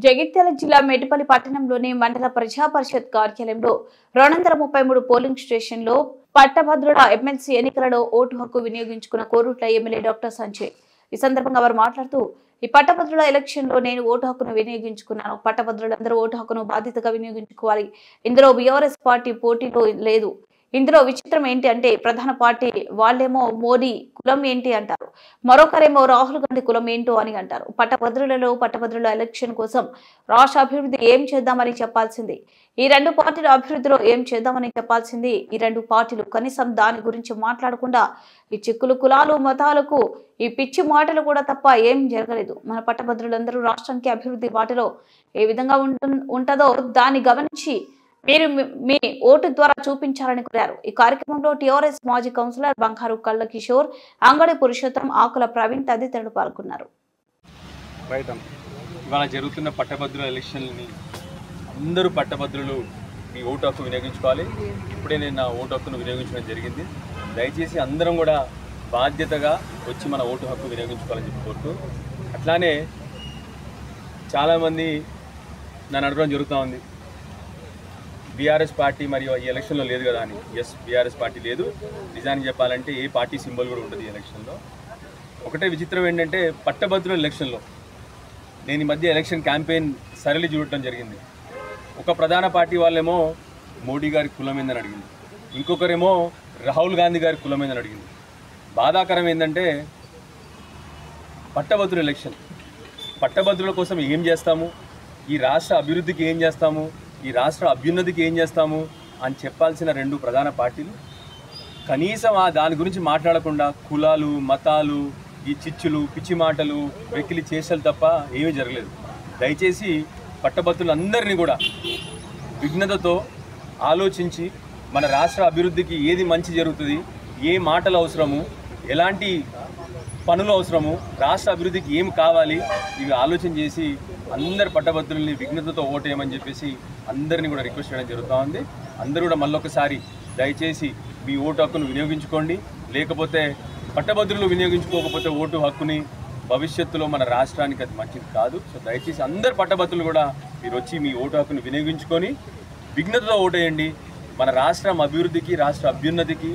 జగిత్యాల జిల్లా మేటపల్లి పట్టణంలోని మండల ప్రజా పరిషత్ కార్యాలయంలో 233 పోలింగ్ స్టేషన్లో పట్టభద్రుల ఎమ్మెల్సీ ఎన్నికలలో ఓటు హక్కు వినియోగించుకున్న కోరుట్ల ఎమ్మెల్యే డాక్టర్ సంజయ్. ఈ సందర్భంగా వారు మాట్లాడుతూ, ఈ పట్టభద్రుల ఎలక్షన్ లో నేను ఓటు హక్కును వినియోగించుకున్నాను. పట్టభద్రులందరూ ఓటు హక్కును బాధ్యతగా వినియోగించుకోవాలి. ఇందులో బీఆర్ఎస్ పార్టీ పోటీలో లేదు. ఇందులో విచిత్రం ఏంటి అంటే, ప్రధాన పార్టీ వాళ్ళేమో మోడీ కులం ఏంటి అంటారు, మరొకరేమో రాహుల్ గాంధీ కులం ఏంటో అని అంటారు. పట్టభద్రుల ఎలక్షన్ కోసం రాష్ట్ర అభివృద్ధి ఏం చేద్దామని చెప్పాల్సింది, ఈ రెండు పార్టీల అభివృద్ధిలో ఏం చేద్దామని చెప్పాల్సింది. ఈ రెండు పార్టీలు కనీసం దాని గురించి మాట్లాడకుండా ఈ చిక్కులు కులాలు మతాలకు ఈ పిచ్చి మాటలు కూడా తప్ప ఏం జరగలేదు. మన పట్టభద్రులందరూ రాష్ట్రానికి అభివృద్ధి బాటలో ఏ విధంగా ఉంటుందో దాన్ని గమనించి మీరు మీ ఓటు ద్వారా చూపించాలని కోరారు. ఈ కార్యక్రమంలో టీఆర్ఎస్ మాజీ కౌన్సిలర్ బంగారు కళ్ళ కిషోర్, అంగడి పురుషోత్తం, ఆకుల ప్రవీణ్ తదితరులు పాల్గొన్నారు. ఇవాళ జరుగుతున్న పట్టభద్రుల ఎలక్షన్ని అందరూ పట్టభద్రులు మీ ఓటు హక్కు వినియోగించుకోవాలి. ఇప్పుడే నేను నా ఓటు హక్కును వినియోగించడం జరిగింది. దయచేసి అందరం కూడా బాధ్యతగా వచ్చి మన ఓటు హక్కు వినియోగించుకోవాలని చెప్పి కోరుతూ, అట్లానే చాలామంది నన్ను అడగడం జరుగుతూ ఉంది, బీఆర్ఎస్ పార్టీ మరియు ఈ ఎలక్షన్లో లేదు కదా అని. ఎస్, బీఆర్ఎస్ పార్టీ లేదు. నిజానికి చెప్పాలంటే ఏ పార్టీ సింబల్ కూడా ఉండదు ఈ ఎలక్షన్లో. ఒకటే విచిత్రం ఏంటంటే, పట్టభద్రుల ఎలక్షన్లో నేను ఈ మధ్య ఎలక్షన్ క్యాంపెయిన్ సరళి చూడటం జరిగింది. ఒక ప్రధాన పార్టీ వాళ్ళేమో మోడీ గారి కులం ఏందని అడిగింది, ఇంకొకరేమో రాహుల్ గాంధీ గారి కులం ఏందని అడిగింది. బాధాకరం ఏంటంటే, పట్టభద్రుల ఎలక్షన్, పట్టభద్రుల కోసం ఏం చేస్తాము, ఈ రాష్ట్ర అభివృద్ధికి ఏం చేస్తాము, ఈ రాష్ట్ర అభ్యున్నతికి ఏం చేస్తాము అని చెప్పాల్సిన రెండు ప్రధాన పార్టీలు కనీసం దాని గురించి మాట్లాడకుండా కులాలు మతాలు ఈ చిచ్చులు పిచ్చి మాటలు వెకిలి చేసలు తప్ప ఏమీ జరగలేదు. దయచేసి పట్టభద్రులందరినీ కూడా విఘ్నతతో ఆలోచించి మన రాష్ట్ర అభివృద్ధికి ఏది మంచి జరుగుతుంది, ఏ మాటలు అవసరము, ఎలాంటి పనులు అవసరము, రాష్ట్ర అభివృద్ధికి ఏం కావాలి, ఇవి ఆలోచన చేసి అందరు పట్టభద్రుల్ని విఘ్నతతో ఓటేయమని చెప్పేసి అందరినీ కూడా రిక్వెస్ట్ చేయడం జరుగుతూ ఉంది. అందరూ కూడా మళ్ళొకసారి దయచేసి మీ ఓటు హక్కును వినియోగించుకోండి. లేకపోతే పట్టభద్రులు వినియోగించుకోకపోతే ఓటు హక్కుని భవిష్యత్తులో మన రాష్ట్రానికి అది మంచిది కాదు. సో దయచేసి అందరు పట్టభద్రులు కూడా మీరు వచ్చి మీ ఓటు హక్కును వినియోగించుకొని విఘ్నతతో ఓటేయండి. మన రాష్ట్రం అభివృద్ధికి, రాష్ట్ర అభ్యున్నతికి